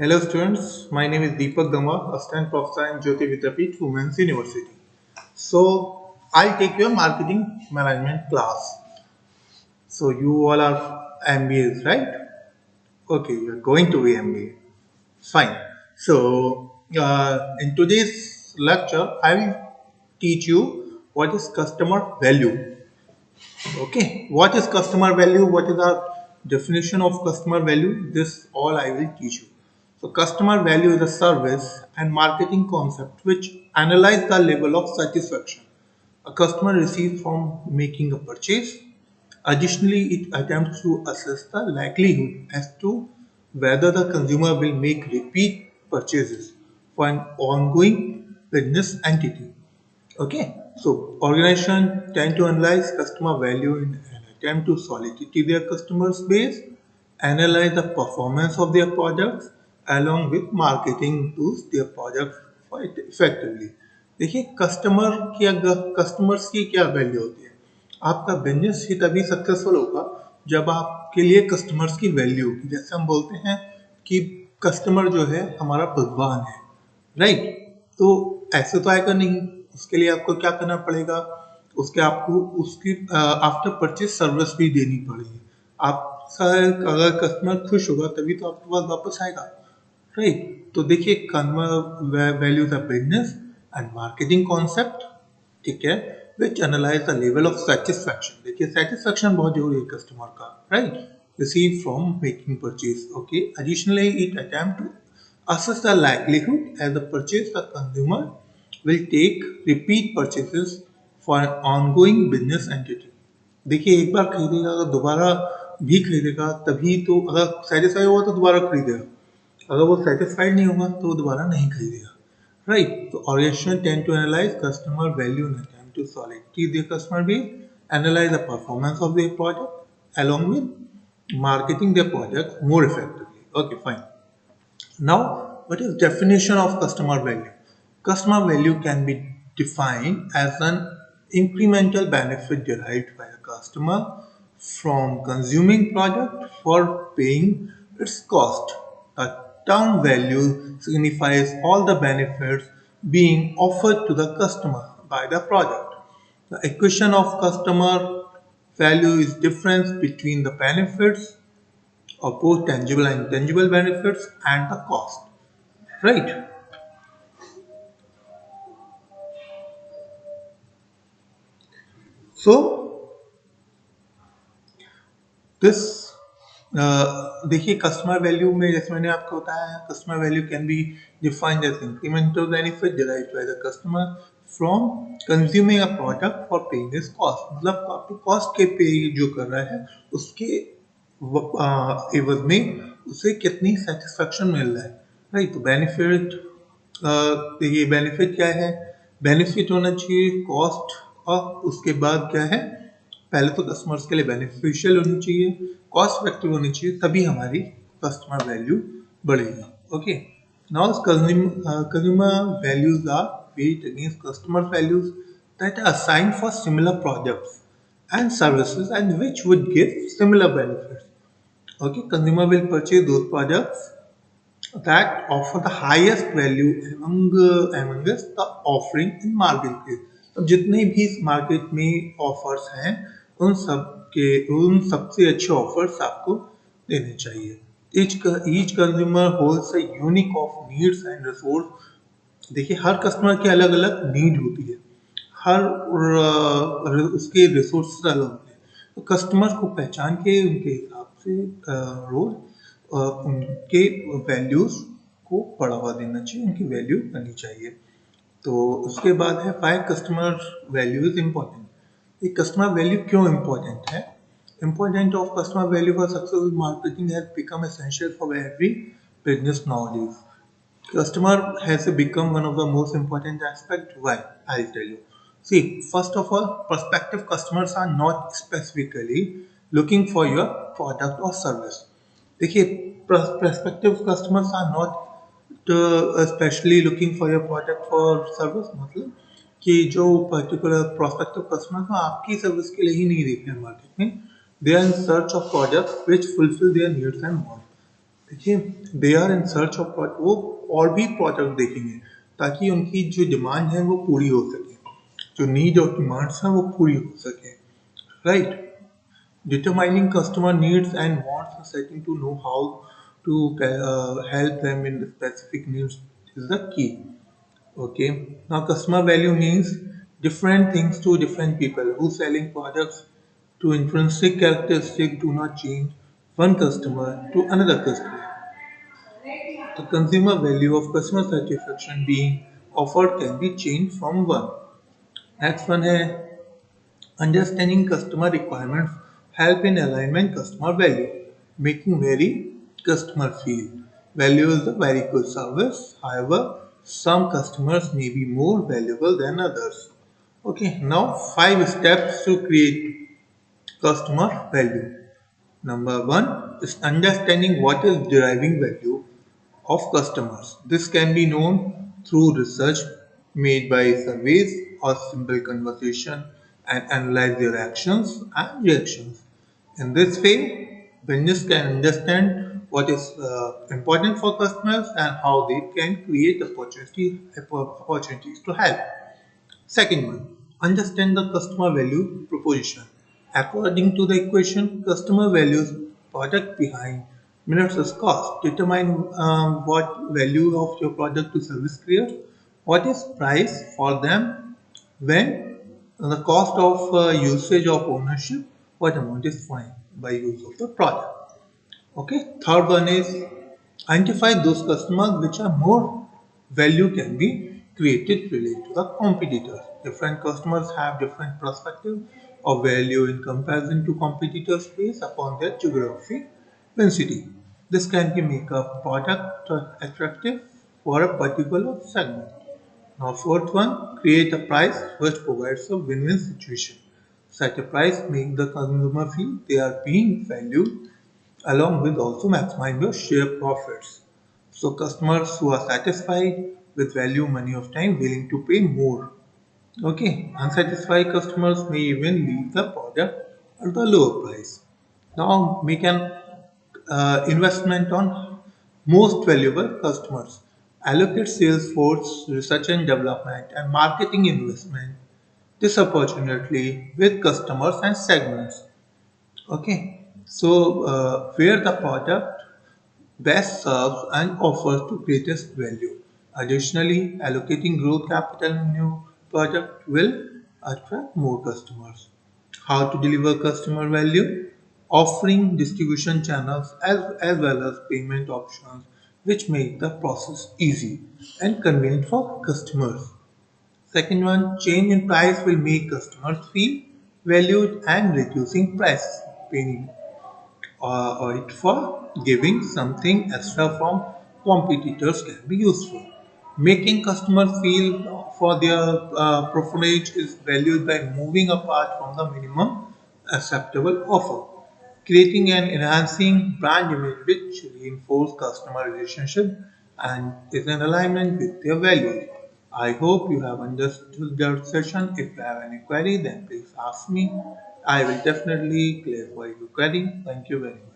Hello students, my name is Deepak Gamwa, Assistant Professor in Jyoti Vidyapeeth, Women's University. So, I'll take your marketing management class. So, you all are MBAs, right? Okay, you're going to be MBA. Fine. So, in today's lecture, I will teach you what is customer value. Okay, what is customer value? What is the definition of customer value? This all I will teach you. So, customer value is a service and marketing concept which analyze the level of satisfaction a customer receives from making a purchase. Additionally, it attempts to assess the likelihood as to whether the consumer will make repeat purchases for an ongoing business entity. Okay, so organization tend to analyze customer value in an attempt to solidify their customers base, analyze the performance of their products along with marketing tools their products for effectively. देखिए customers की क्या value होती है। आपका business ही तभी successful होगा जब आपके लिए कस्टमर्स की वैल्यू होगी। जैसे हम बोलते हैं कि कस्टमर जो है हमारा भगवान है, राइट? तो ऐसे तो आएगा नहीं, उसके लिए आपको क्या करना पड़ेगा, उसके आपको उसकी आफ्टर परचेज सर्विस भी देनी पड़ेगी। आप अगर कस्टमर खुश होगा तभी तो आपके पास वापस आएगा, राइट? तो देखिए customer value the business and marketing concept, ठीक है, which analyze the level of satisfaction. देखिए सेटिस्फैक्शन बहुत जरूरी है कस्टमर का, right? Receive from making purchase. Okay, additionally it attempt to assess the likelihood as the purchase the consumer will take repeat purchases for an ongoing business entity। देखिए एक बार खरीदेगा अगर दोबारा भी खरीदेगा तभी तो, अगर सेटिस्फाई हुआ तो दोबारा खरीदेगा, अगर वो सेटिस्फाइड नहीं होगा तो वो दोबारा नहीं खरीदेगा, राइट? तो organisation tend to analyse customer value in attempt to solidify their customer base, analyse the performance of their product along with marketing their products more effectively। Okay, fine. Now, what is definition of customer value? Customer value can be defined as an incremental benefit derived by a customer from consuming product for paying its cost. The term value signifies all the benefits being offered to the customer by the product. The equation of customer value is difference between the benefits of both tangible and intangible benefits and the cost, right? So this देखिए customer value में जैसे मैंने आपको बताया customer value can be defined as incremental benefit derived by the customer from consuming a product for paying this cost. मतलब आपको cost के पे जो कर रहा है उसके एवज में उसे कितनी सेटिस्फेक्शन मिल रहा है, राइट? तो बेनिफिट, देखिए बेनिफिट क्या है, बेनिफिट होना चाहिए कॉस्ट, और उसके बाद क्या है, पहले तो कस्टमर्स के लिए बेनिफिशियल होनी चाहिए, कॉस्ट इफेक्टिव होनी चाहिए, तभी हमारी कस्टमर वैल्यू बढ़ेगी। Okay, now consumer values are weight against customer values that are assigned for similar products and services and which would give similar benefits. Okay, consumer will purchase those products that offer the highest value amongst the offering in marketplace। अब जितने भी इस market में offers हैं उन सबसे अच्छे offers आपको देने चाहिए। each consumer holds a unique of needs and resource। देखिए हर कस्टमर की अलग अलग नीड होती है, हर उसके रिसोर्स अलग होते हैं, तो कस्टमर को पहचान के उनके हिसाब से रोज उनके वैल्यूज को बढ़ावा देना चाहिए, उनकी वैल्यू करनी चाहिए। तो उसके बाद है five customer value is important. ये कस्टमर वैल्यू क्यों इम्पोर्टेंट है? Important of customer value for successful marketing has become essential for every business nowadays. Customer has become one of the most important aspect. Why? I'll tell you. See, first of all, prospective customers are not specifically looking for your product or service। देखिए prospective customers are not especially looking for your product or service। मतलब कि जो particular prospective customers हैं आपकी service के लिए ही नहीं देख रहे हैं मार्केट में, they are in search of products which fulfill their needs and wants। देखिए, they are in search of product, वो और भी प्रोडक्ट देखेंगे ताकि उनकी जो डिमांड है वो पूरी हो सके, जो नीड और डिमांड्स हैं वो पूरी हो सके, right? Determining customer needs and wants and setting to know how to help them in the specific needs is the key. Okay. Now, customer value means different things to different people who selling products to intrinsic characteristics do not change one customer to another customer. The consumer value of customer satisfaction being offered can be changed from one. Next one है understanding customer requirements help in alignment customer value, making very customer feel. Value is a very good service. However, some customers may be more valuable than others. Okay, now 5 steps to create customer value. Number one is understanding what is deriving value of customers. This can be known through research made by surveys or simple conversation and analyze their actions and reactions. In this way, business can understand what is important for customers and how they can create opportunities to help. Second one, understand the customer value proposition. According to the equation, customer values product behind minutes is cost. Determine what value of your product to service create. What is price for them when the cost of usage of ownership, what amount is fine by use of the product. Okay, third one is identify those customers which are more value can be created related to the competitors. Different customers have different perspective of value in comparison to competitors based upon their geography density. This can be make a product attractive for a particular segment. Now fourth one, create a price which provides a win-win situation. Set a price, make the consumer feel they are being valued along with also maximize your share profits. So customers who are satisfied with value money of time willing to pay more. Okay, unsatisfied customers may even leave the product at the lower price. Now make an investment on most valuable customers. Allocate sales force, research and development and marketing investment disproportionately with customers and segments. Okay, so where the product best serves and offers the greatest value. Additionally, allocating growth capital in new product will attract more customers. How to deliver customer value? Offering distribution channels as well as payment options which make the process easy and convenient for customers. Second one, change in price will make customers feel valued and reducing price paying or it for giving something extra from competitors can be useful. Making customers feel for their patronage is valued by moving apart from the minimum acceptable offer. Creating and enhancing brand image which reinforce customer relationship and is in alignment with their values. I hope you have understood the session. If you have any query, then please ask me. I will definitely clarify your query. Thank you very much.